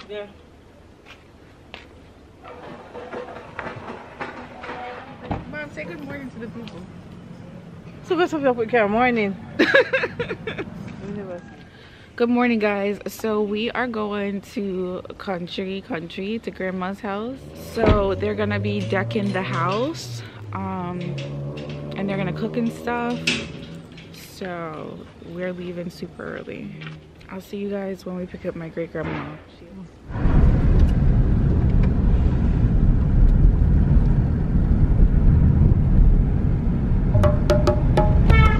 Yeah. Mom, say good morning to the people. So what's up with Good morning. Good morning, guys. So we are going to country to grandma's house. So they're gonna be decking the house, and they're gonna cook and stuff. So we're leaving super early. I'll see you guys when we pick up my great grandma.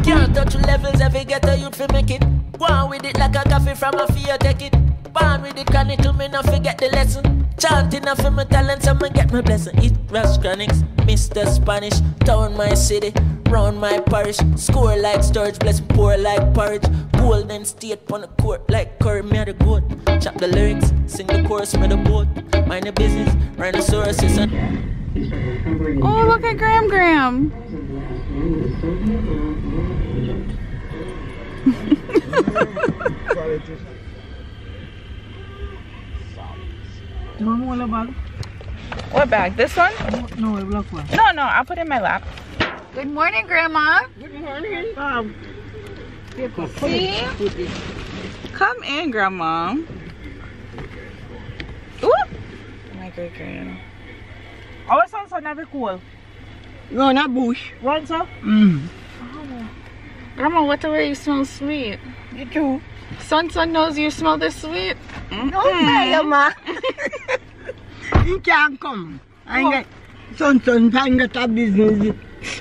Can't touch levels if you get a youth for make it. Go on with it like a coffee from a fear, take it. Born with it, chronicle, me not forget the lesson. Chanting off of my talents, I'ma get my blessing. It was chronics, Mr. Spanish. Town my city, round my parish. Score like storage, bless poor like porridge. Golden state on the court like Curry, me the goat. Chop the lyrics, sing the chorus, me the boat. Mind the business, rhinoceroses and... Oh, look at Graham. What bag? This one? No, the black one. No, I'll put it in my lap. Good morning, Grandma. Good morning. See? Come in, Grandma. Ooh. My great grand. Our son's never cool. No, not bush. One, sir? Grandma, what the way you smell sweet? You too. Son knows you smell this sweet. No, ma. He can't come. I get son, I got a business.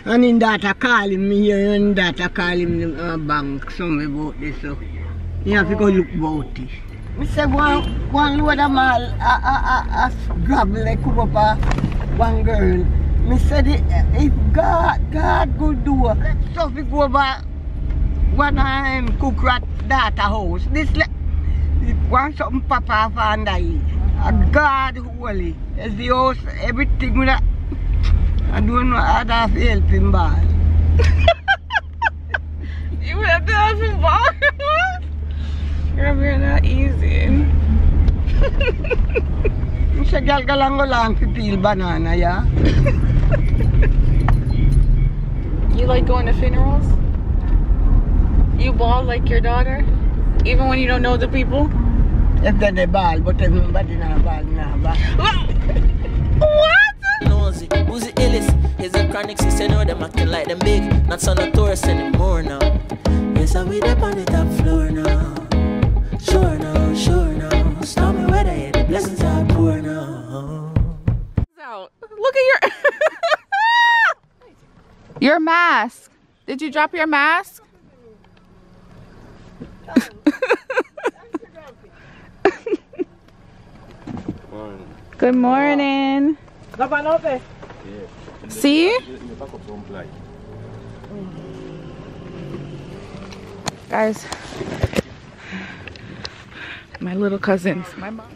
And in that I call him here and that I call him the bank. Something about this. So you have to go look about it. I say one load of mal, a gravel like up one girl. I said if God could do it, let's so we go over one time cook at that house. This want something papa and I. A God holy. As the house, everything with that. I don't know how to help him ball. You have to have him ball? Grandma, you're not easy. You say girl go lang to peel banana, yeah? You like going to funerals? You ball like your daughter? Even when you don't know the people? If they ball, but everybody not ball. What? Nosy, who's the illest? He's a chronic, he said no, them acting like them big. Not son of tourists anymore now. Yes, I be up on the top floor now. Sure now. Stormy weather, yeah, the blessings are poor now. Out. Look at your mask. Did you drop your mask? Good morning. See? Guys, my little cousins, my mom.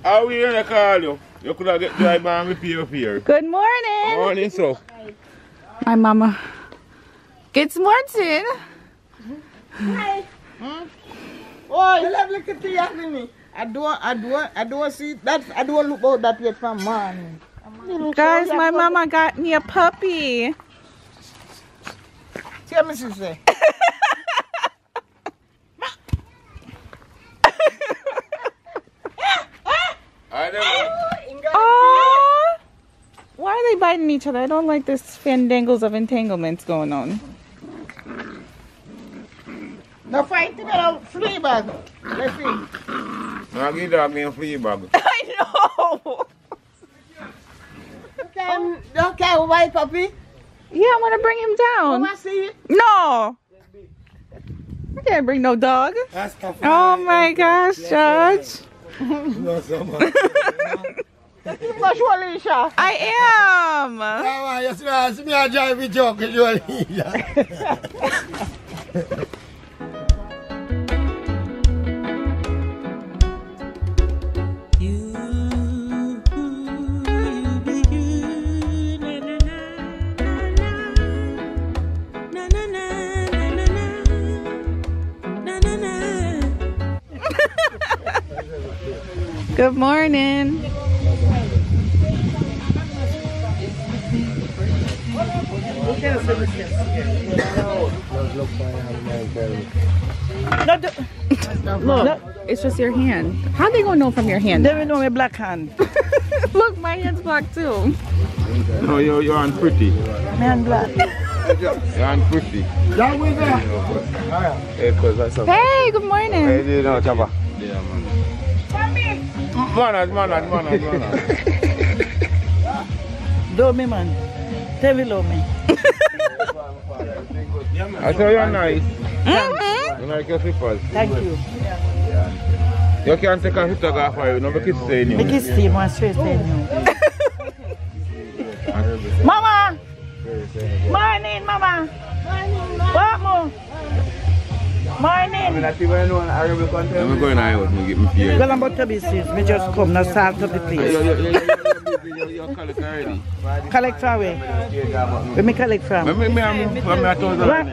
How are we gonna call you? You could have get drive and repair up here. Good morning. Morning, so. My mama. Good morning. Hi. Oh, you love look at the happening. I don't see that. I don't look about that yet from morning. Guys, my mama got me a puppy. Tell me, sister. Oh, why are they biting each other? I don't like this fandangles of entanglements going on. No fight about flea bag. Let's see. I'll give dog me a flea bag. I know. Okay, white puppy. Yeah, I'm gonna bring him down. I see it. No. I can't bring no dog. Oh my gosh, Judge. I am. Good morning. Look, it's just your hand. How they gonna know from your hand? They will know my black hand. Look, my hand's black too. No, you're pretty. Man black. You're pretty. Hey, good morning. Manners. Do me, man. Tell me love me. I saw you're nice. Mm-hmm. You like your slippers. Thank you. You can't take a photograph for you, no, make it stay in you. Make it stay, man, straight stay in you. Mama! Morning, Mama! What more? Morning! I'm going out and get me fear. Well, I'm about to be serious. Me just come, now start up the place. You're collect already. Collect from where? Where me collect from? I'm Where me do collect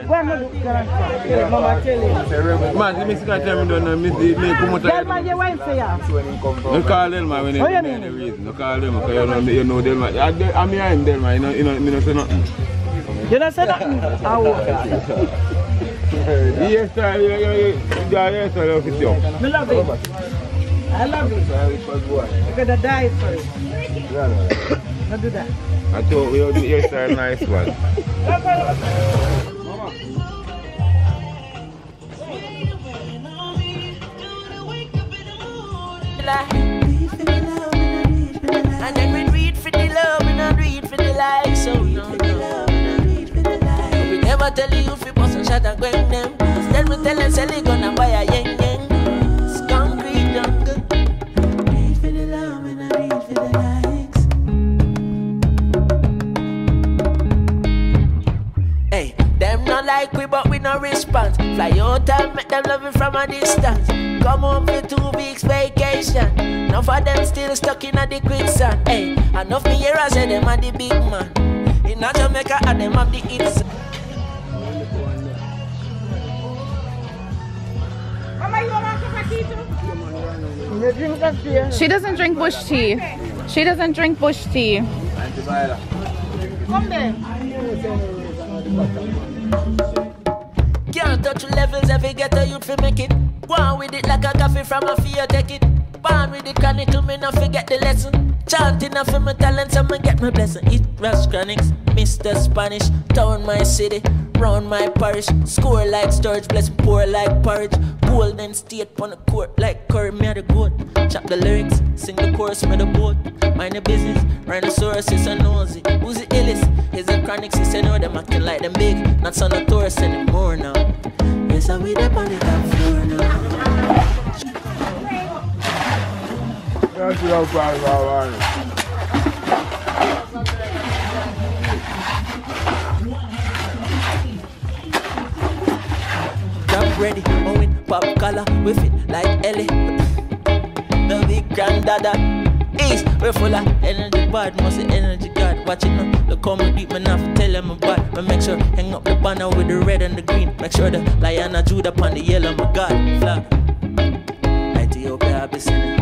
from? Mama tell you. Man, let me see that time done. Me come out. Tell man your wife say ya. You call them man when you need any reason. You call them because you know them man. I'm behind them man. You know say nothing. You don't say nothing? Yes sir, yes sir, love it yo. Me love it. I love it. I'm gonna die for it. Don't do that. I thought we would do yes sir, nice one. And then we read for the love, we not read for the like, so no. We never tell you if you bust and shot and going them. Instead we tell them sell it gonna buy a yen yen. It's concrete jungle. Read for the love, we not read for the likes. Hey, them not like we but we no response. Fly out and make them love it from a distance. Come home for 2 weeks vacation. Enough of them still stuck in a the quicksand. Hey, enough me here I say them are the big man. In a Jamaica and them have the hits. She doesn't drink bush tea. She doesn't drink bush tea. Come there. Can't touch levels if you get a youth fi make it. Go on with it like a coffee from a fear take it. Born with it chronicle, me not forget the lesson. Chanting off my talent, so me get my blessing. It was chronics, Mr. Spanish. Town my city, round my parish. Score like storage, bless poor like porridge. Golden state on the court like Curry, me the goat. Chop the lyrics, sing the chorus, me the boat. Mind the business, rhinoceros is a nosy. Who's the illest? Is the chronics, he say no, them acting like them big. Not son of tourists anymore now. Yes, I'm with them on the top floor now. That's what I'm proud about. Jump ready, oh with pop collar, with it like Ellie. The big granddada. East, we're full of energy, bad, must say energy God. Watch it now, look how me deep, man, I tell them I'm bad. But make sure, hang up the banner with the red and the green. Make sure the lion and Judah upon the yellow, my God, flag. Ethiopia, I be singing.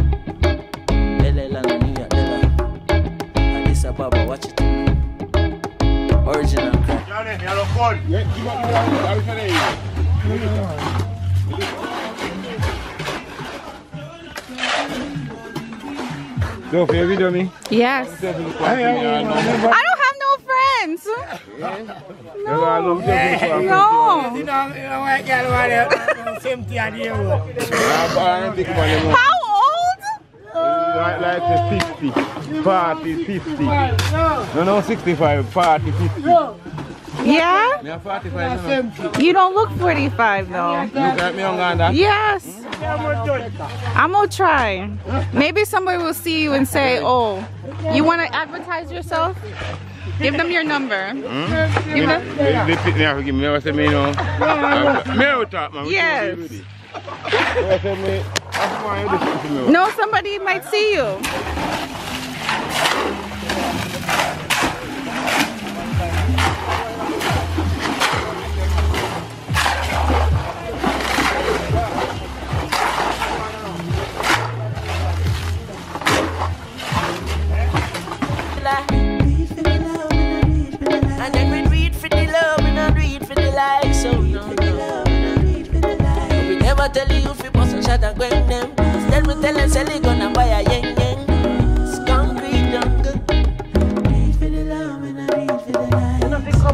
Addis Ababa, watch it. Original crap. So, for your video, me? Yes. I don't have no friends. No. How old? Like 50, 40, 50. No, 65, 40, 50. Yeah? Me 45. You don't look 45 though. Look at me on that. Yes. I'm gonna try. Maybe somebody will see you and say, oh, you want to advertise yourself? Give them your number. Give them. They pick me up, give me what me know. Me talk, man. Yes. No, somebody might see you. life. And then we do it for the love, we not do it for the like. So no. We never tell you if you bust and shot and grind them. Instead we tell them sell it gonna buy a yen yen. It's concrete jungle.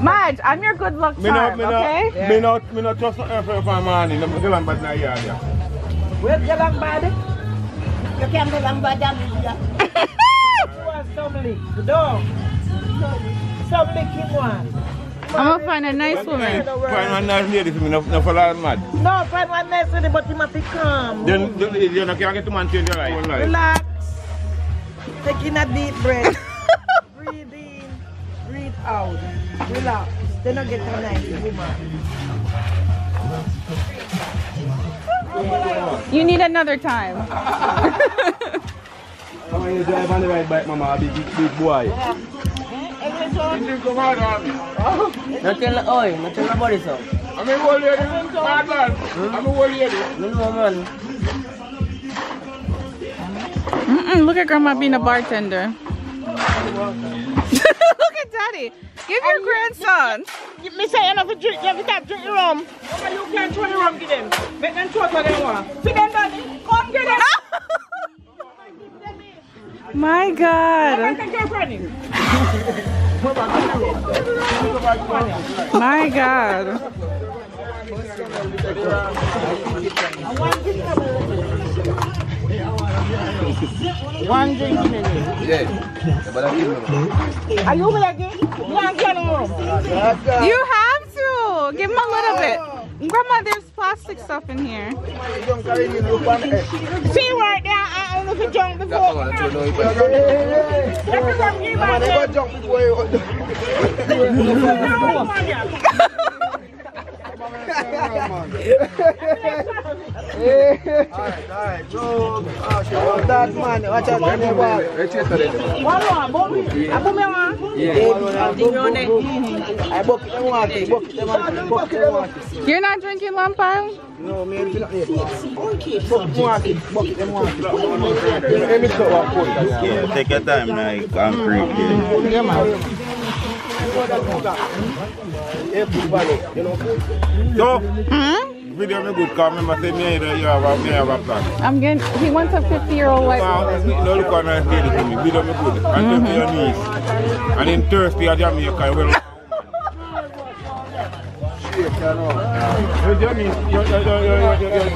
Madge, I'm your good luck charm, okay? Me not trust nothing for money. I'm going to bad now, yeah. Where's the long body? You can't go long bad. You want some lick? No. Some lick you want. I'm gonna find a nice woman. Find one nice lady for me, no follow mad. No, find one nice lady, but you must be calm. Then you can't get to man change your life. Relax. Taking a deep breath. Breathe in, breathe out. Relax. Then you get a nice woman. You need another time. When you drive on the right bike, mama, big boy. Not tell nobody so. I'm a old lady, bad man. I'm a old lady. No man. Look at Grandma being a bartender. Look at Daddy. Give your grandson. Me say you have to drink, you have to drink the rum. Okay, you can't throw the rum, give them. Make them throw what they want. See them, Daddy? Come get them. My God. My God. One drink in it. Yeah. Are you ready? You want to get a room? You have to. Give him a little bit. Grandma, there's plastic stuff in here. See right there, I look at jump before. Alright. So, that man, watch out. One more, You're not drinking Lampard? No, man, you're not here. Yeah, take your time, like concrete. Yeah, man. So, video me good, because remember say me have a plan. I'm getting, he wants a 50-year-old white woman. No look on nice lady for me, video me good. And just your knees. And then Thursday at Jamaica, well.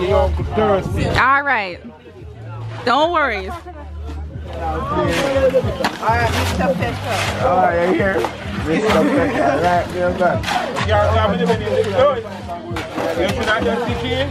You're thirsty. All right. Don't worry. Alright, Mr. Pecker. Alright, you're here. Mr. Pecker, right, you're back. You should not just sit here.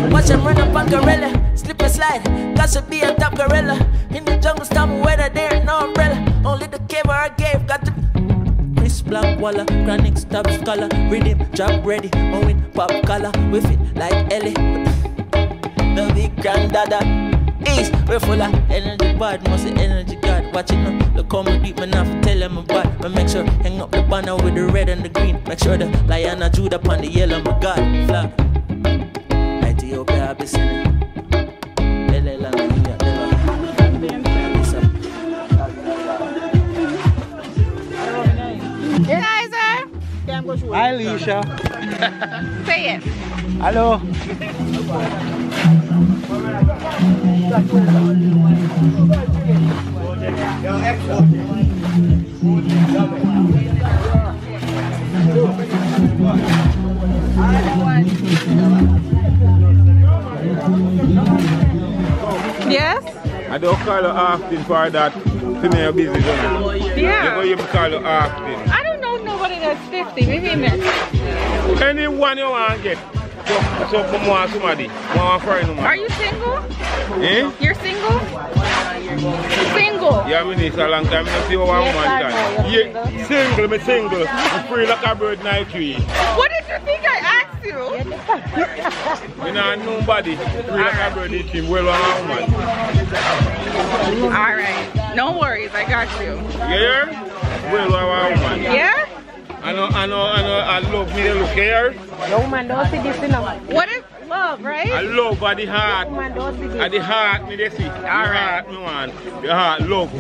Watch him run up on gorilla, slip and slide, got to be a top gorilla. In the jungle storm weather, there ain't no umbrella. Only the cave I gave got to Chris Black Waller, chronic stop scholar, rhythm, drop ready, Owen pop collar, with it like Ellie. The big granddada, East, we're full of energy, bad, must the energy God. Watch it now, look how me deep, man, I have to tell them I'm bad. But make sure, hang up the banner with the red and the green. Make sure the lion and Judah upon the yellow, my God, flag. Ethiopia, I'll be singing. Hi, Alicia. Say it. Hello. Yes? I don't call you often for that. To me, you're busy, don't you? Yeah. You call you often. I don't know nobody that it's 50. Maybe in there. Anyone you want to get. So come on, somebody. Want a friend? Are you single? Eh? You're single? Single? Yeah, I mean, it's a long time. I see one woman time. Yeah, single, me single. I'm free like a bird night tree. What did you think I asked you? You know, nobody. Free like a bird night tree. Well, one woman. Alright. No worries, I got you. Yeah? Well, one woman. Yeah? I love me, look here. No man, don't see this enough. What is love, right? I love at the heart. Man, don't see this. At the heart, me they see. The heart, me want. The heart, love.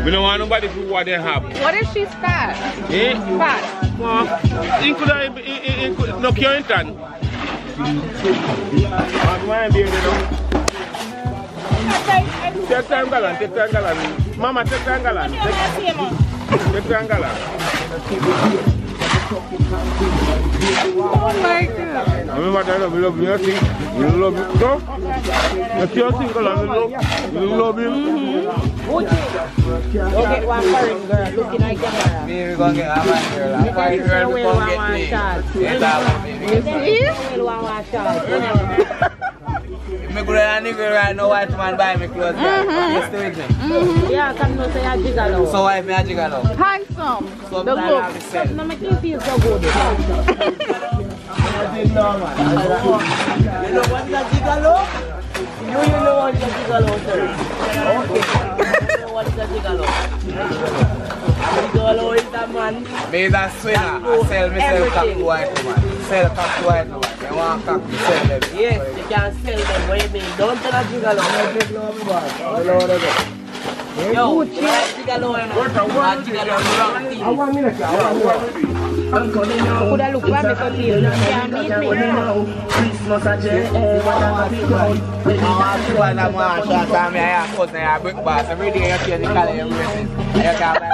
We don't want nobody to what they have. What if she's fat? Eh? Fat. Well, in no Carrington. Take time galan, take time galan. Mama, take time galan. Take time galan. Oh my God. I love you, see? You love you, no? You see, galan, you love him. Go get one foreign girl looking at camera. Me, we gonna get a man girl. A foreign girl, we gonna get me. We'll want shot. Me go to a nigga right now, white man buy me clothes. You still with me? Yeah, come no say a gigolo. So why me a gigolo? Handsome. So The I look. have to sell. No, make you feel so good. You know what is a gigolo? You know what is a gigolo, sir. Okay. You know what is a gigolo. Gigolo is a man. Me is a swinner. I sell myself cock to white woman. Sell cock to white woman. They want cock to sell them. Yes, you can sell them. What do you mean? Don't tell a gigolo. Yo, gigolo and a gigolo could I look for me for you? You can't meet me. Christmas at every day you see the color you're racing. You can't buy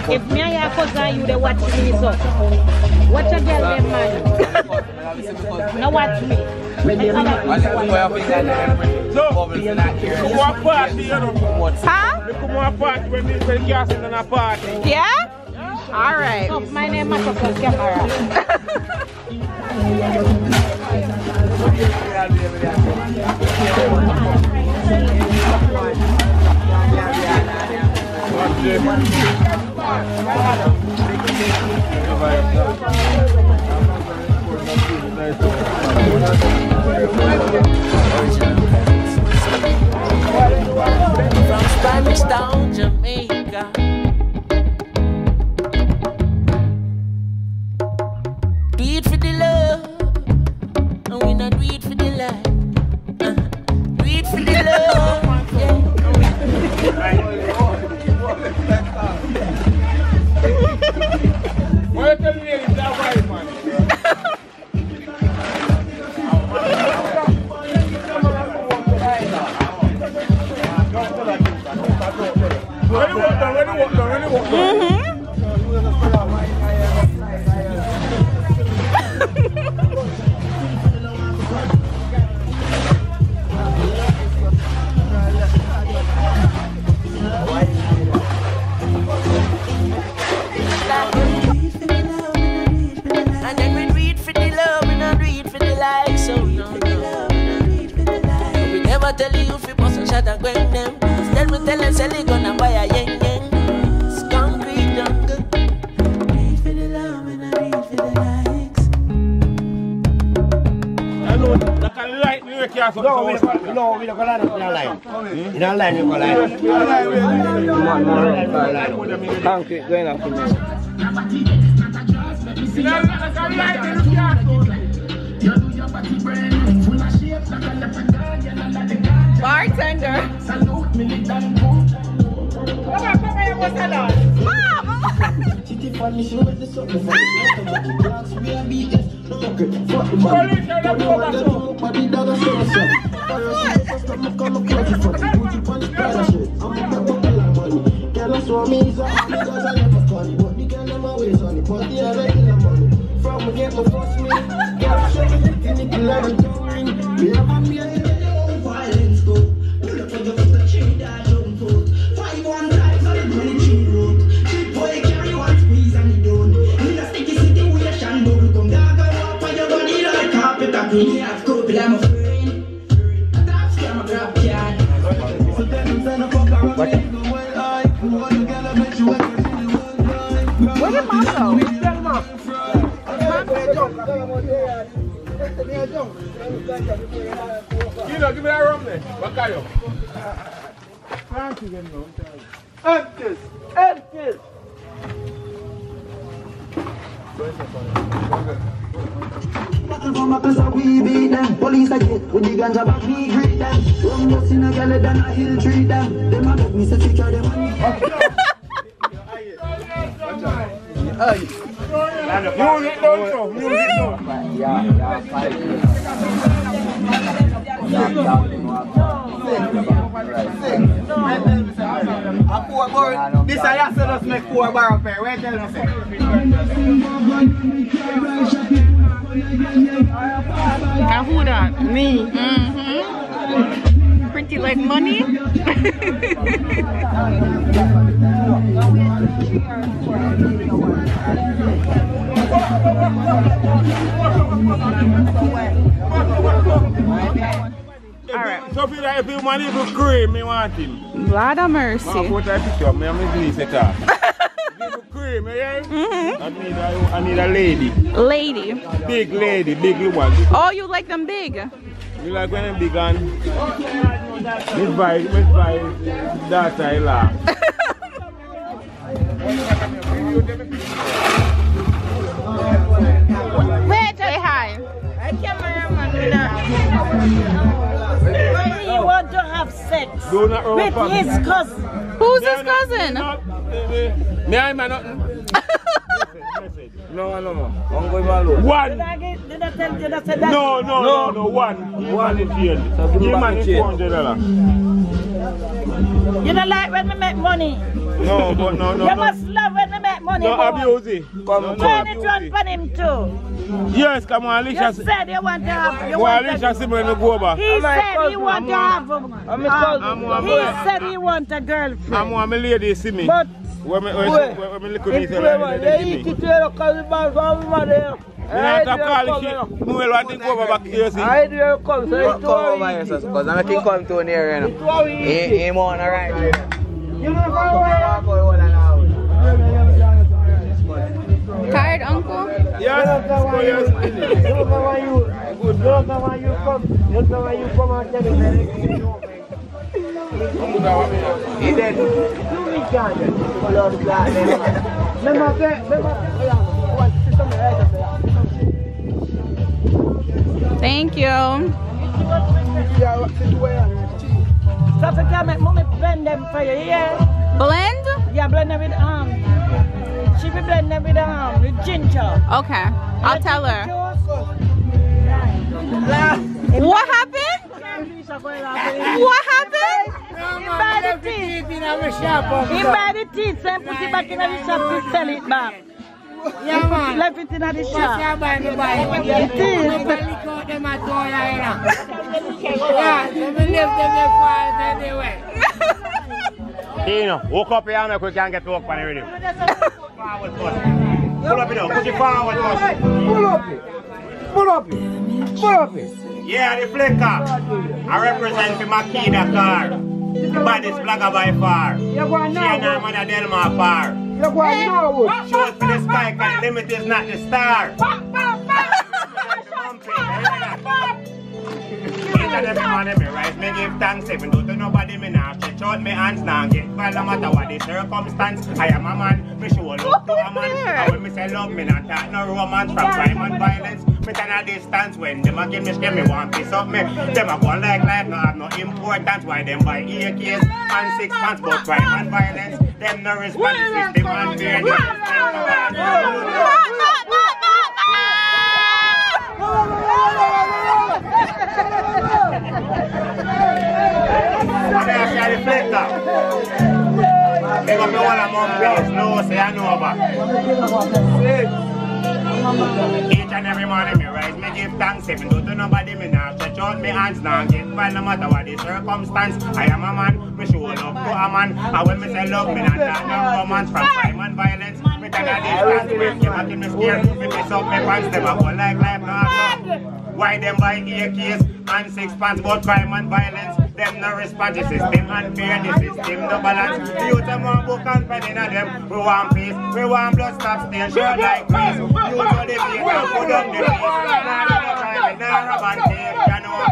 If me and your cousin you they watch me so. Watch a girl them man. No watch me. What party, you know? Huh? Look at my party when they cast in a party. Yeah? All right. Oh, my name is camera. From Spanish Town, Jamaica. Do it for the love, and we not do it for the life. Do it for the love, yeah. Why you tell me it's that white man? When you walk down. And then we do it for the love, we not do it for the like. So no. We never tell you if you bust a shot and going them. Instead we tell them sell it gonna buy a yen yen. It's concrete jungle. Do it for the love, we not do it for the likes. I know, like a light, you can't No, we don't go line up in a line. In a line, you go line. Concrete going up in there. Bartender. Violence go. Pull up on the tree that jump out. 5 1 drives on the 20 tree. Where did Mom go? You know, give me that rum there. What are you? Empties! Empties! We beat them, police I get with the ganja back, me greet them. Rum just in a galley, then a hill treat them. Them a make me say secure them. Music don't show, music don't. This I have to just make 4 bar pair. Where tell us? Now who that? Me. Pretty like money. Alright. So if you want to cream, me want him. Lord of mercy. I put a picture of me and my niece at all. Cream, yeah? I need a lady. Lady. Big lady, big one. Oh, you like them big? You like when I'm big and Miss Vice, daughter-in-law. Wait, say hi. He want to have sex Do not rub with up. his cousin. Who's his cousin? Me and my nothing. No. I'm going alone. One. Did I tell you that said that? No. One is here. Give man $400. You don't like when we make money. No. You must love when we make money. No abuse it. Turn it round for him too. Yes, come on, Alicia. You said you want to have. Alicia see me when we go back. He said he want to have. He said he want a girlfriend. I'm one lady see me. But when me look at me, say I want to go back here. I do come, so you come over here, because I'm making come to near you. He on the right. Tired, uncle? Yes. He dead. Thank you. so if you can make mommy blend them for you, yeah? Blend? Yeah, blend them with she be blend them with ginger. Okay, I'll tell her. What happened? What happened? He buy the teeth. He buy the teeth and put it back in the shop to sell it back. Yeah, man. Left it in the shop. Yeah, It is. Yeah, so we leave them there fast anyway. Tino, walk up here and we can get to work on the rhythm. Forward bus. Pull up it up, push it forward bus. Pull up it. Yeah, the flicker. I represent the Makida car. The baddest blogger by far. She and her mother Delma far. Shoot for the sky, cause the limit is not the star. Me give thanks even though to nobody me now stretch out me hands now get well no matter what the circumstance. I am a man, me show love to a man. And when me say love me not talk no romance from crime and violence. Me stand a distance when them a give me scare me want piece up me. Them a go like life no have no importance. Why them buy AKs and 6 months but crime and violence. Them no respond to system and fear. Big up the one among face, no say I know about. Each and every morning me rise, me give thanks. Even though to nobody me now stretch out me hands now get well no matter what the circumstance. I am a man, me show love to a man. And when me say love, me not talk no romance from crime and violence. Me take a distance, when you making me scared. Me piss up me pants, them a go like life no have no. Why them buy AKs and 6 pants about crime and violence? Them no response, the system unfair, the system no balance. The youth them want book and pen in them. We want peace, we want blood stop stain, sure like grease. You know the beat and put up the peace. Now the crime, now rob and take, you know.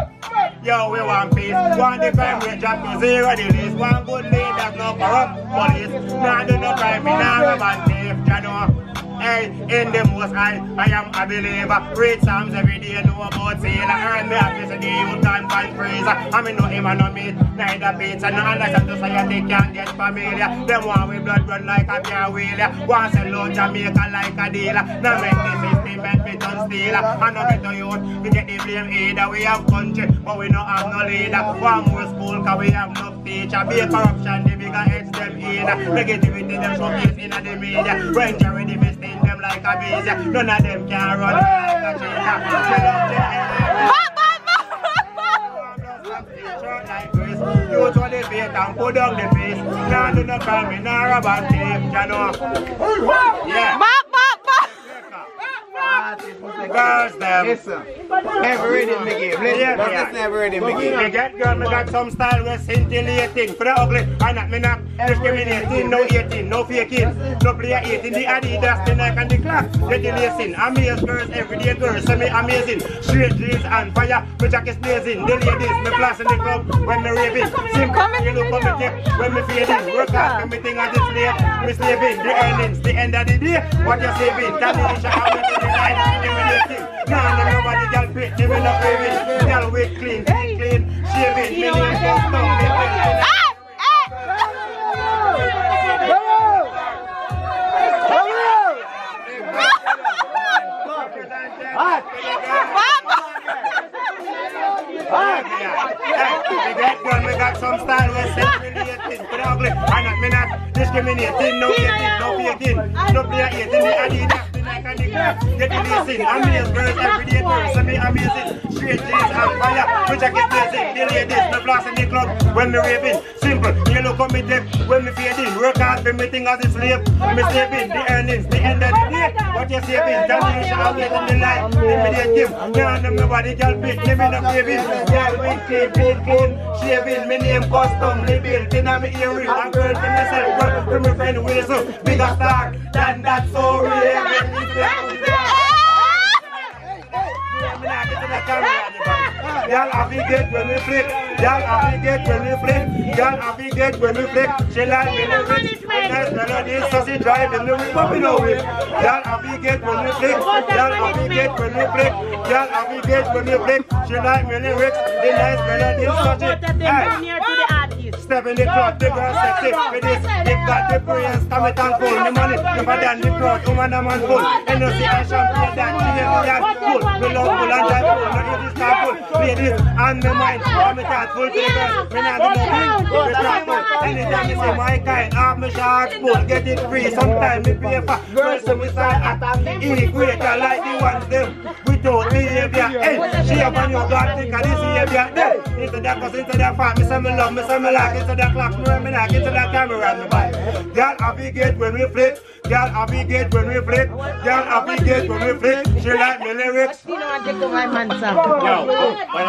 Yo, we want peace. Want the crime rate drop to 0 the least. One good leader, no corrupt police. Now do no crime, now rob and take, you know. Hey, in the most high, I am a believer. Read Psalms every day, know about sailor. Earn me happy so the youth can find praise. I mean no him and no meat, neither pizza. No unless I'm society can't get familiar. Them want we blood run like a beer wheeler. Want sell out Jamaica like a dealer. Now make the system benefit on stealer. And no better youth, we get the blame either. We have country, but we don't have no leader. One more school, cause we have no teacher. Be corruption, the bigger heads them in. Negativity, them showcase in the media. When Jerry the mistake them like a bees, none of them can run like a cheetah. You to the bait and put down the face. Now do not call me, now rob and thief, you know. Yeah. Girls them. Listen, never read it, Mickey. Listen, never read it, Mickey. Me get girl, me got some style with scintillating. For the ugly, and not me not discriminating. No 18, no faking. No play 18, the Adidas, the Nike and the clock. Get the lacing. Amaze girls, everyday girls, so me amazing. Straight jeans and fire, me jacket's blazing. The ladies, me flash in the club when me raving. Simple, you look on me tip when me fading. Work hard, everything as it's slave. Me slaving, the earnings, the end of the day. What you saving? Tell me the shot. Nah, nobody gal fit, they will not craving. Gal with clean, shaving, me name custom. Me got some style with self-relating. For the ugly, and not me not discriminating. No hating, no faking. No play hating, the Adidas. Get the lacing, amaze girls, everyday girls, and me amazing. Straight jeans and fire, which I get blazing. The ladies, me blast in the club when me raving. Simple, you look on me tip when me fading. Work hard for me thing as a slave. Me saving the earnings, the end of the day. What you saving? Tell me you should have in the life. Immediate give. Now nobody can pick, me no craving. Yeah, we clean, shaving, me name custom, living. Then I'm earring, a girl for myself, girl for my friend Wilson. Bigger star than that, so real. Y'all navigate when we flip. Y'all navigate when we flip. Y'all navigate when we flip. She like me the rich. When there's melodies, so she driving the whip up in a whip. Y'all navigate when we flip. Y'all navigate when we flip. Y'all navigate when we flip. She like me the rich. The nice melodies, so she step in the crowd, the girl sexy. For this, they've got the brains, come it and full. The money, never done the crowd, woman and man full. Energy and champagne, that she never full. We love full and drive full, not it is not full. Ladies and the mind, I'm a cat full to the girls. Me not do nothing, we start full. Anytime you say my kind, half me sharks full. Get it free, sometimes me pay for. Girls so we start at equator like the ones them. Without behavior, hey, she up on your God, think of this behavior. Then, into that cause into that fat, me say me love, me say me like. Into the clock, me like into the camera and me buy. Girl, navigate when we flip. Girl, navigate when we flip. Girl, navigate when we flip. She like me lyrics. You know I take my man song. Yo, when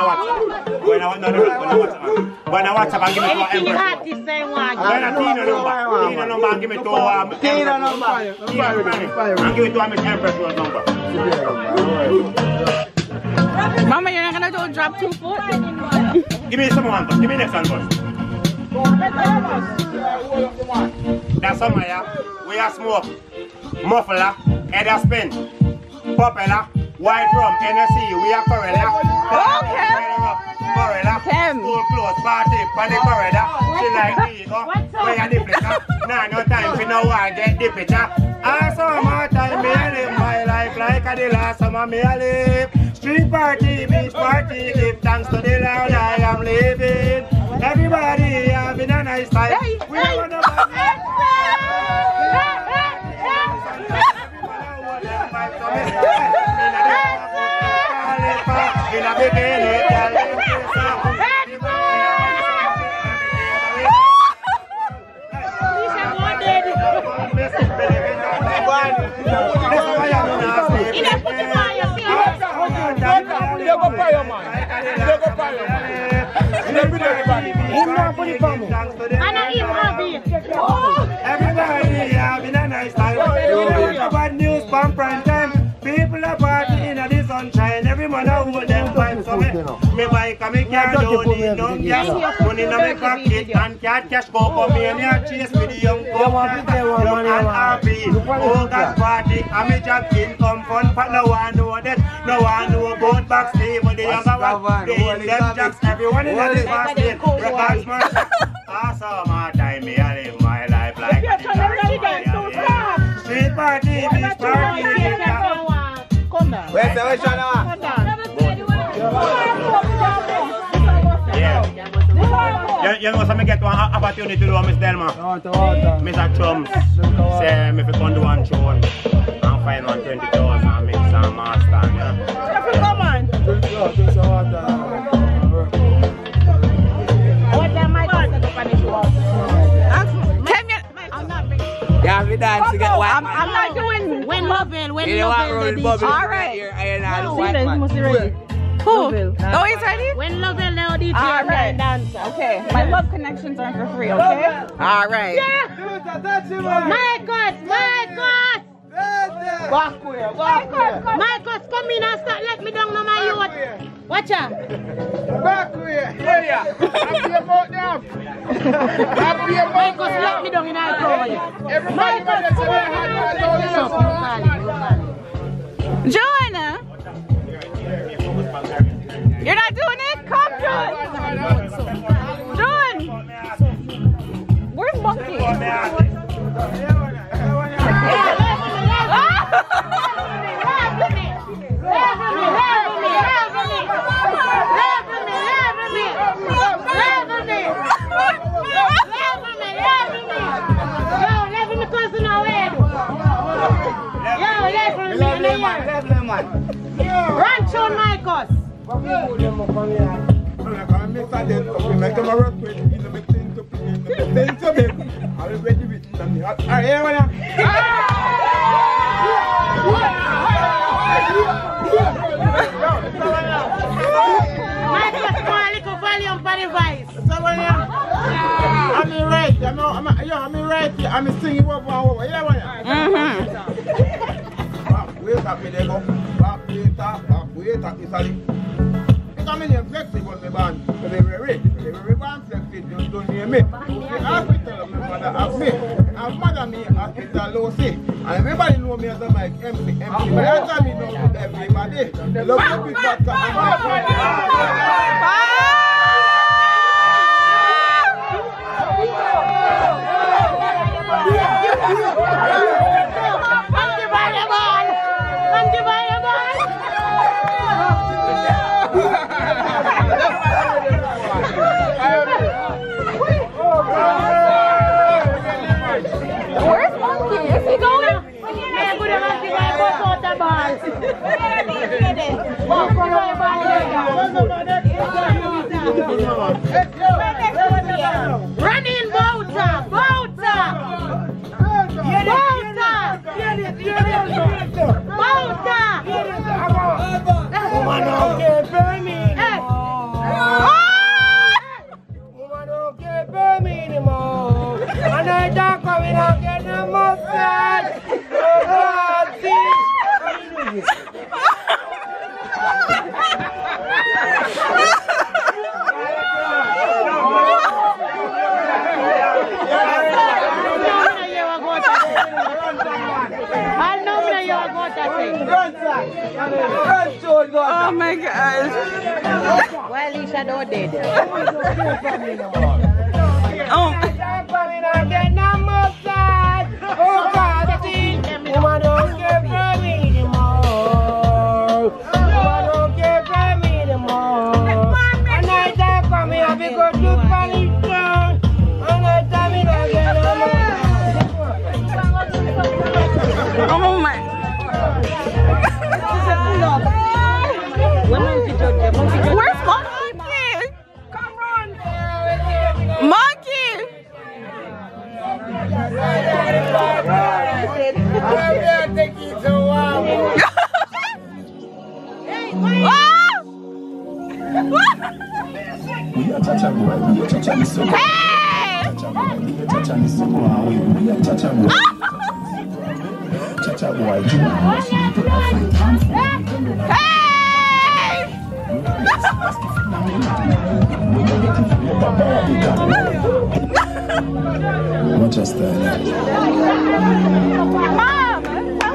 I watch up, give me to Anything Empress. artist say one. When I Tina number, give me to Tina number. And give it to Miss Empress number. Mama, you're not gonna do drop 2 foot? Give me some one, give me next one first. That's some here. We are smoke, muffler, head of spin, popular, white rum, NSC, we are corella. Corella, school clothes, party, on the corridor. She like me, go, where are the flicker? Nah, no time for no one, get the picture. I saw my time, me I live my life like the last summer me I live. Street party, beach party, give thanks to the Lord I am living. Everybody having a nice time. We don't want nobody. Me buy cause me can't do need no gas. Money in my pocket and can't cash go come here and chase me the young couple. Young and happy. Oh God party. And me job income fund but no one know that. No one know about backstage. But the younger one, they in them jobs. Everyone in the basket. Records man. Awesome my time me I live my life like this. Street party, beach party. Where's the ocean now? Yeah. You know, so I get one opportunity to do Miss Delma. Mr. Chums say me if you can do one show and find 120,000 and make some master. Come on. What am I going to do for the show? Yeah, we dance to get one. I'm not doing when Lovell. All right. Who? Oh, he's ready? When Lovell now DJ right. dance. Okay. My love connections aren't for free, okay? All right. Yeah. My God. Marcus, come in and start let me down now, my youth. Watch out. Marcus, let me down in our crowd. Joanna! You're not doing it? Come, John! John! Where's Monkey? Run, Sean Marcus! I'm singing what wait up, me there go. Back, wait up, it's a link. Because I'm flexible, my band. So they were ready. They were band flexible, just don't hear me. The hospital of my mother have me. And mother me, hospital low C. And everybody know me as a mic, empty. But I tell me know with everybody. Look at the doctor and my friend. Where's Monkey? Is he going? Run in, Bouta! Bouta! Woman don't care for me anymore. Woman don't care for me anymore. And I don't come in and get no massage. Oh my gosh. Well, he shadowed dead. Oh. Woman don't care for me anymore. Woman don't care for me anymore. And I don't come here because you punish down. And I tell me not get Oh my. Where's Monkey? Come on. Monkey! Hey! Mom, tell us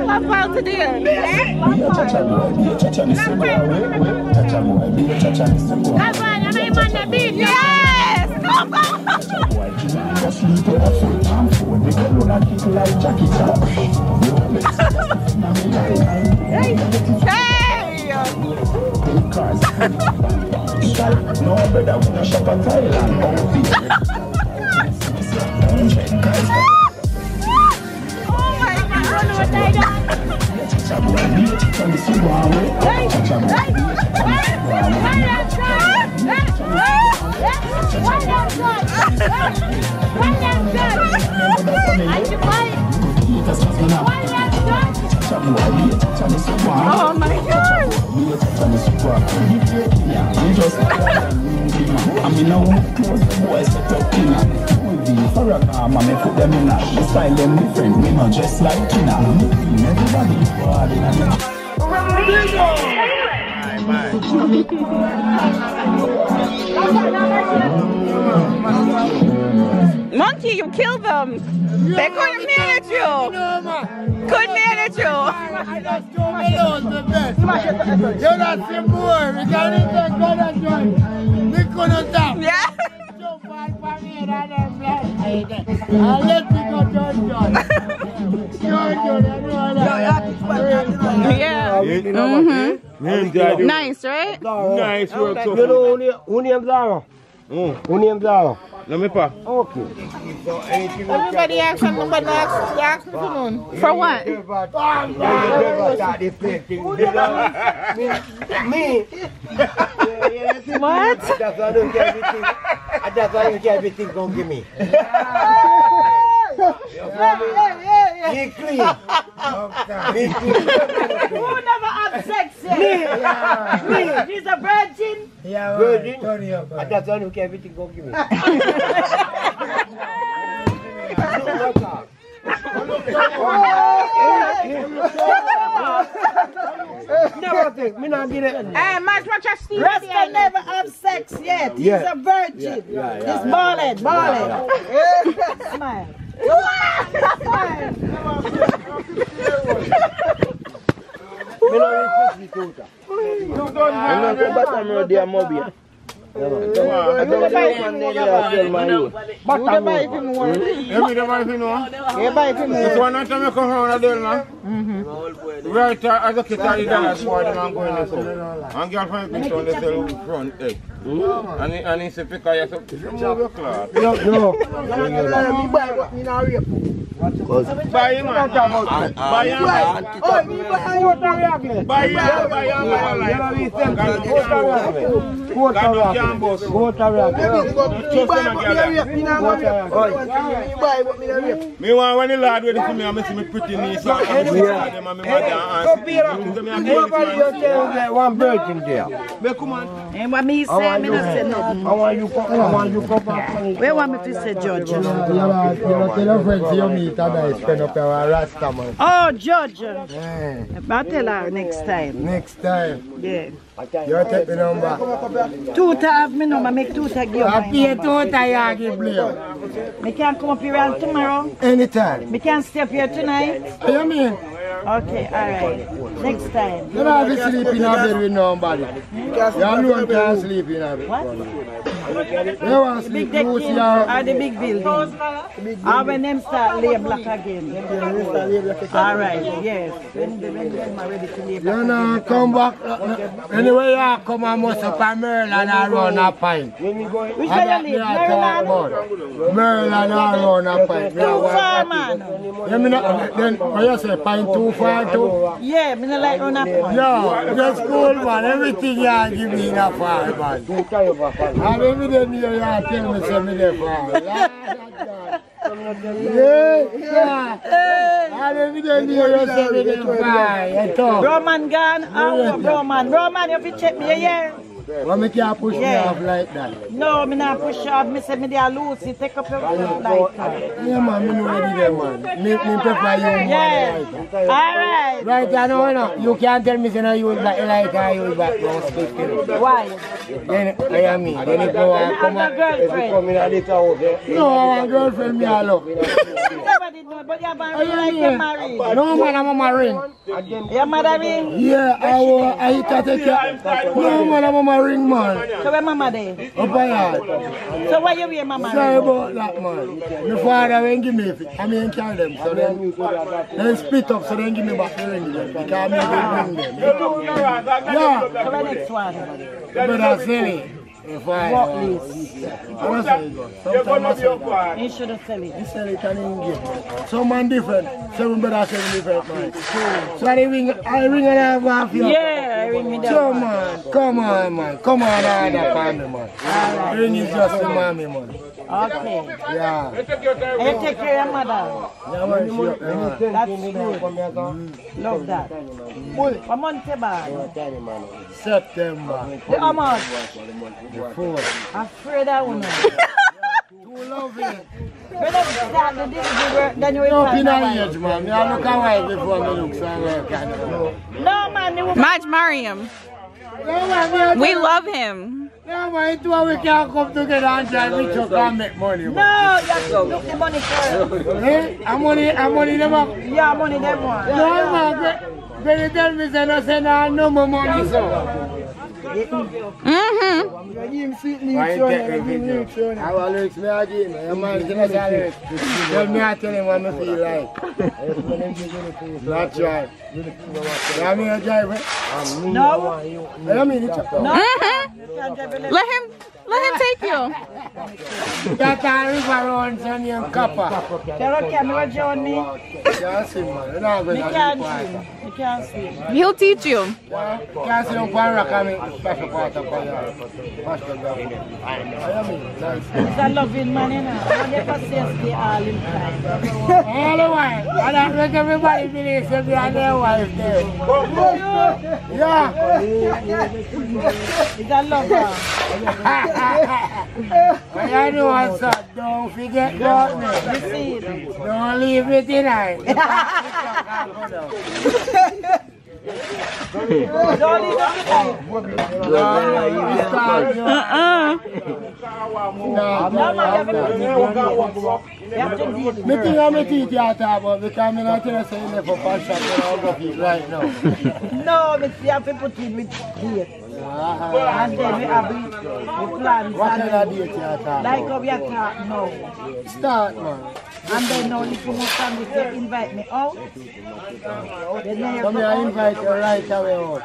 about today. Yes! Come on! Hey! Oh my God! I mean, now close the boys set up dinner. For a calm, I put them in a style them different. We not just like dinner. Everybody party Monkey, you killed them. They couldn't manage you. Couldn't manage you. I just told me those the best. You're not the boy. We can't even go that joint. We couldn't stop. Yeah. Jump on for me and I'm black. I'll let me go John. Yeah. Nice, right? Nice work so You know who named Zara? Who named Zara? No, me pa. Okay. Everybody asks him, nobody asks him for what? Me. What? That's why I don't get everything. That's why you get everything don't give me. He clean. Who never had sex yet? Me. He's a virgin. Yeah, virgin. That's why you get everything don't give me. Never think. Me not get it. Hey, much Steve. Rasta never have sex yet. He's a virgin. He's ballin'. Smile. Smile. Me not reach 50 Who the buy if you want? You buy if you If one not to make a round of them, right as a kid, I done as far as I'm going to say. And girl find me on the cell front, eh? And he said, pick up yourself, move your cloth. No. Me buy what me not rape. Buy him, man. Buy him, man. Oh, me buy what Buy me want when the lad ready for me, I see me pretty niece and I see them and my mother one virgin there. Come on. And what me say, me not say nothing. I want you come back. Where want me to say, George? You know, tell your friends you meet and I spend up your Rasta man. Oh, George. Yeah. I'll tell her next time. Next time. Yeah. You take the number. Tuta have me number, make Tuta give I me. pay Tuta, you give me. Me can come up here tomorrow. Anytime. Me can stay up here tonight. What you mean? Okay, alright. Next time. You don't have to sleep in a bed with nobody. You alone can't sleep in a bed. What? You want to sleep Big close decking here. or the big building? Or when them start lay block again? Alright, yes. When them are ready to lay block You know, come back. Anyway, you come and must up a Merlin and run a pint. Which way you live? Maryland? Merlin and run a pint. Too far, man. Then, what you say, pint too far too? Yeah, me not like run a pint. No, just cool, man. Everything you give me in a far, man. And every day you tell me, say me there far. Yeah. And every day you say me there far. Roman gone? Roman, you have to check me, yeah? Well, me can't push me Yeah. off like that. No, me not push up. Me say me dey loose. You take up your like that. Yeah, man, me know ready there, man. Me prefer you, Yeah. man. All right. Right, I know. You can't tell me say no use that like I use that. No, stick to it. Why? Then I mean, then it go and come I'm a girlfriend. No, I want girlfriend me I love. Nobody know, but you're married like you're married. No, man, I'm a marine. Your mother ring? Yeah, I can take care. No, man, I'm a ring, man. So where mama there? Up here. So why you wear mama Sorry ring? about that, man. My father won't give me it. I mean, carry them. So then split up, so then give me back the ring. Because I mean, ring them. Yeah. So where next one? But I sell it. If I What please? I don't sell it. Sometimes I sell it. You shouldn't sell it. He sell it and he give. Some man different. Seven better, seven different, man. So I ring and I have half your. Yeah, I ring me down. So man, come on, man. Come on, I call me, man. Alright. Ring is just the mommy, man. Okay. Yeah. And you take care of your mother. Yeah, man, she up there, man. That's good. Love that. What month is bad? September. The how much? The 4th. Afraid I will know. Too lovely. When I start the delivery work, then you will No, find in a a age, man. I look away before me look somewhere. No, man, you will Madge, marry him. We love him. No, man, it's why we can't come together and drive with you and make money. Man. No, you have to look the money first. Eh? I'm money never. Yeah, money them one. No, man, when you tell me, say no more money, so. Mm-hmm. I will lyrics me again. Your man give us a lyrics. Tell me, I tell him what I feel like. Not try. You mean a driver? No. You mean it? No. Mm-hmm. Let him take you. That a river runs on your copper. Tell okay, I'm going to join me. You can't see, man. You're not going You to can't see. swim. You can't swim. He'll teach you. You can't see on one rock. I mean, special part of your pastor government. You mean? Nice. It's a loving man, you know. I never say stay all in time. All the while. I don't make everybody believe that they are their wife there. Yeah. It's a lover. But you know what's up? Don't forget about me. You see it. Don't leave me tonight. Don't leave it tonight. No, man, you have to deal with Me her. think I'm a teacher at about because I'm not tell you saying that for passion and I'll go feet right now. No, but you have to put it with date. And then we have the plans. What kind of date you at Like how we are talking now. Start, man. And then now if you want somebody to invite me out, then you Come here, I invite you right away out.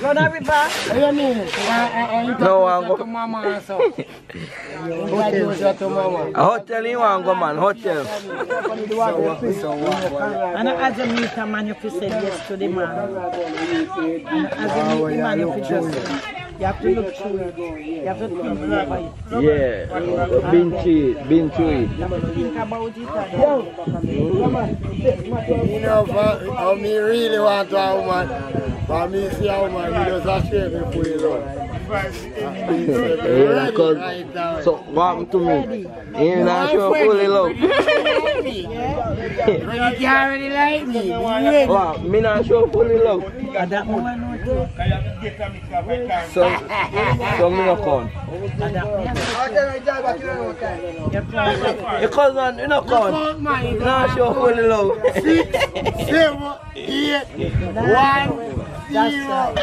run a river. What do you mean? I introduce you to mama and so. Introduce you to mama. A hotel you want go, man, hotel. And as you meet a man, you have to say yes to the man. And as you meet the man, you have to just you have to look through it. You have to think over it. Yeah, been through it. You have to think about it. You know, for me really want to have a woman. For me see a woman, he does a shame me for you, Lord. Yeah, cause, so what happened to me? You're not sure fully love. But you can't really like me. Wow, me not sure fully love. That woman So me not come. Your cousin, you not come. Not sure fully love. 6, 7, 8, 1, 0.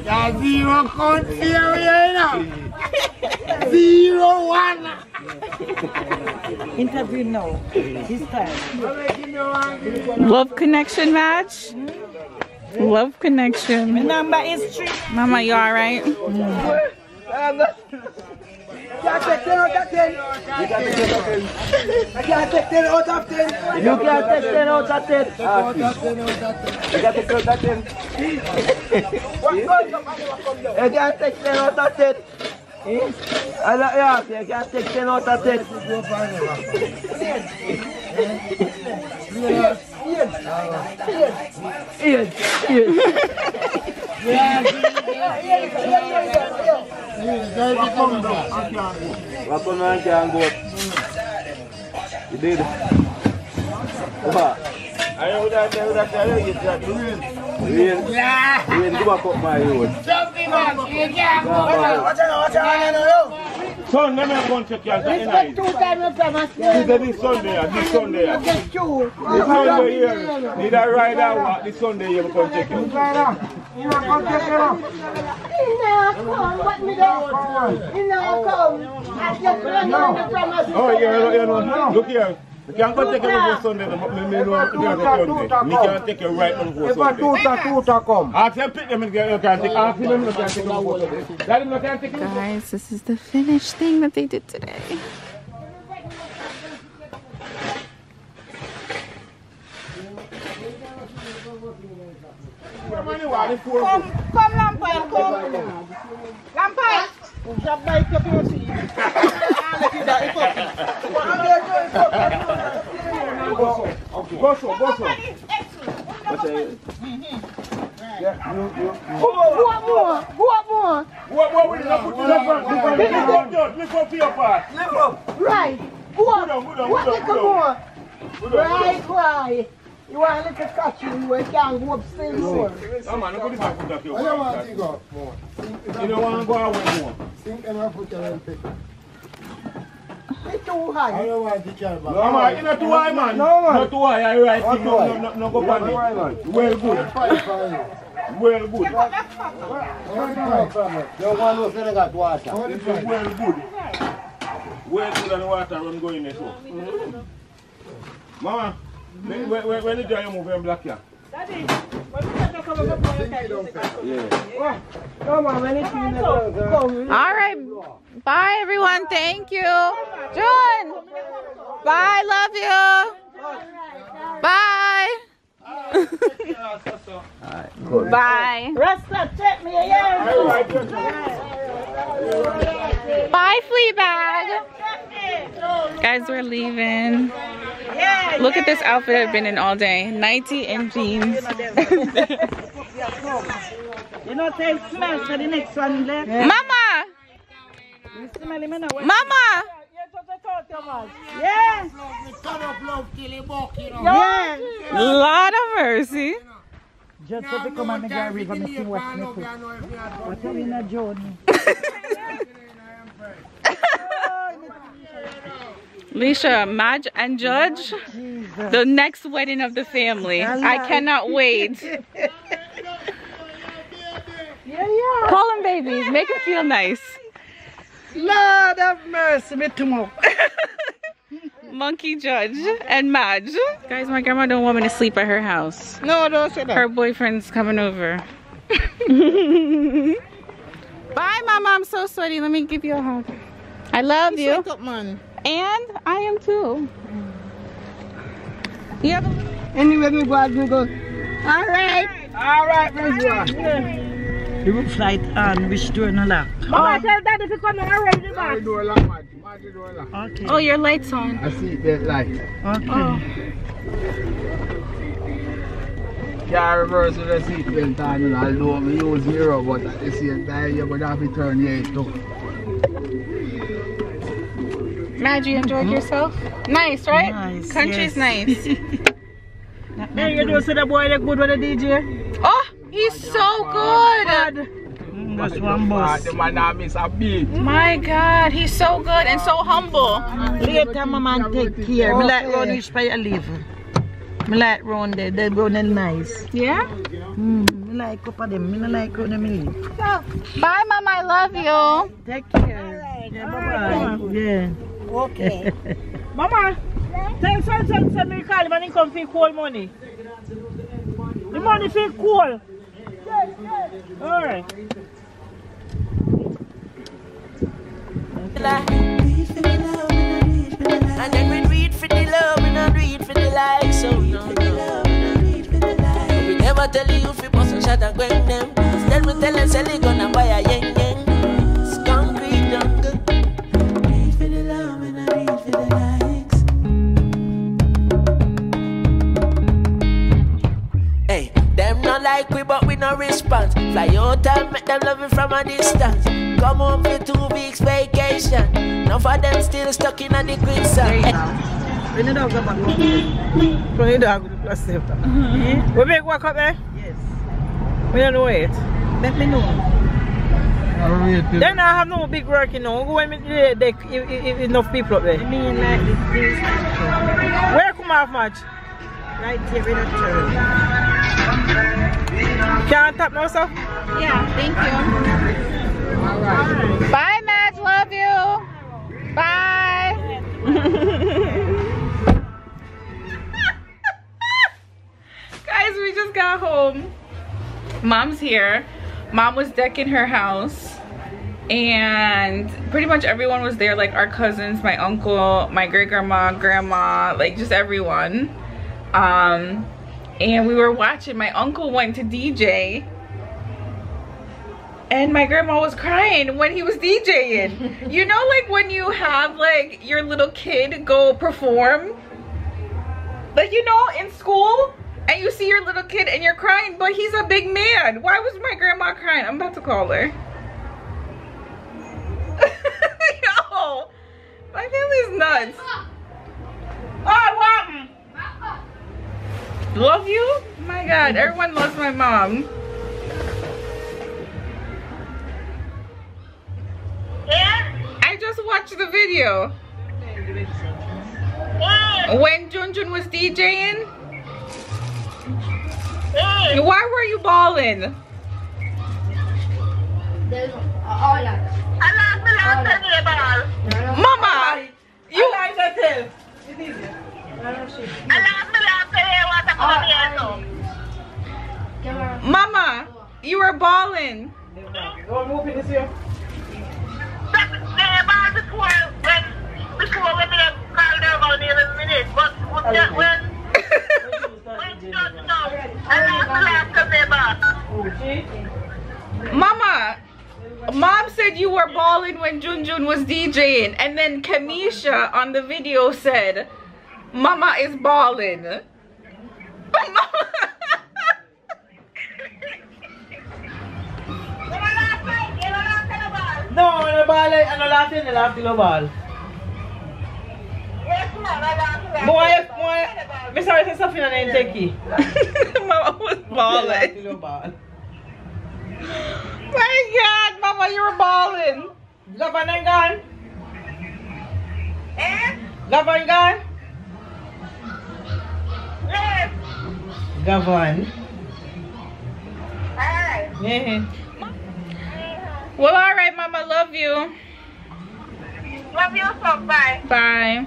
That 0 count here, you know. 0, 1. interview now. This time. Love connection, Madge? Love connection. My number is 3. Mama, you alright? Can't take 10 out of 10. I can't take 10 out of 10. You can't take 10 out of 10. You can't take 10 out of 10. You can't take 10 out of 10. You can't take 10 out of 10. Welcome man can go. You did. What? I would have tell you that rain. Rain, go back up my road. Son, let me go and check your night. This Sunday, this Sunday. This Sunday here. Need a ride or what? This Sunday you come check you. Oh, yeah, look here. We can't go take you before Sunday, but me know Sunday. Me can't take you right before Sunday. If a tuta come. Ask them pick them and you can't take. Ask them you can't take them before Sunday. Daddy, you can't take them. Guys, this is the finished thing that they did today. Come, Lampard, come. Lampard. Drop by the pussy. Go so. What more? What will you put in the front? Lift up your part. Lift up. Right. What little more? Right. You want a little catch you can't go upstairs. No man, look at this. I don't want to go more. You don't want to go away more. Think and I put your hand pick. It's too high. I don't want to care about. No man, you're not too high man. No man. Not too high, I right thing. No go on it. Well good. Well good. Don't want to say that water. Well good. Well good and water run going there so. Mama. When you do you move in black here? Daddy, when you come over yeah. Come on, when it's in the Alright. Bye everyone. Thank you. John. Bye. Love you. Bye. Bye. Rasta, check me again. Bye, Fleabag. Guys, we're leaving. Look at this outfit I've been in all day. Nightie and jeans. You know, take smell for the next one left. Mama! Mama! Yeah. Yeah. Lord of mercy. Just to come on the gallery for me to watch me too. What are you in a journey? Lisha, Madge and Judge, Jesus. The next wedding of the family. I cannot wait. Call him baby, make him feel nice. Lord have mercy, me tomorrow. Monkey Judge and Madge. Guys, my grandma don't want me to sleep at her house. No, don't say that. Her boyfriend's coming over. Bye, Mama. I'm so sweaty. Let me give you a hug. I love you. Wake up, man. And I am too. Yeah. Anyway, me go. Alright, my boy. The roof light on, which door no lock? Mama, tell Daddy to come and arrange the back. Okay. Oh, your light's on. I see that light. Okay. Oh. Can't reverse the seatbelt on, you know, although we use mirror, but at the same time, you're going to have to turn your head too. Madge, you enjoyed yourself? Nice, right? Nice, Country's nice. Hey, you do see the boy that good with the DJ? Oh, he's so good. That's one boss. My God, he's so good and so humble. Later, my man take care. Me like round each by a leave. Me like round there. They running nice. Yeah? Me like up of them. Me not like how them leave. Bye, Mama. I love you. Take care. Yeah, bye-bye. Yeah. Okay. Mama, tell son send me call when he come for coal money. The money for coal. Alright. And then we read for the love, we not read for the like. So no. We never tell you if you bust and shot and going them. Instead we tell them sell it gonna buy a yen. It's concrete jungle. Read for the love, we not read for the likes. Hey, them not like we, but we no response. Fly out and make them love it from a distance. Come home for 2 weeks vacation. None of them still stuck in the quicksand. We need to go back home. We need to go to the placenta. We make work up there? Yes. We don't know it. Let me know. Then I have no big work, you know. When if enough people up there. I mean, like this. Where come off much? Right here in the church. Can't tap no stuff? Yeah, thank you. Alright. Bye, Matt. Love you. Bye. Guys, we just got home. Mom's here. Mom was decking her house. And pretty much everyone was there, like our cousins, my uncle, my great-grandma, grandma, like just everyone. And we were watching. My uncle went to DJ. And my grandma was crying when he was DJing. You know, like when you have like your little kid go perform? Like, you know, in school? And you see your little kid and you're crying, but he's a big man. Why was my grandma crying? I'm about to call her. Yo, my family's nuts. Oh, what? Love you? Oh my God, everyone loves my mom. I just watched the video. When Junjun was DJing. Why were you bawling? Mama, you Mama, you were bawling. Mama, Mom said you were bawling when Junjun was DJing, and then Kamisha on the video said, Mama is bawling. No, no ball. I'm not laughing. I'm laughing no ball. Boy, I'm sorry for something I didn't take it. Mama was bawling. My God, Mama, you were bawling. Gavan and gone? Gavan gone? Yes. Gavan. Yeah. Well, all right, Mama, love you. Love you so. Bye. Bye.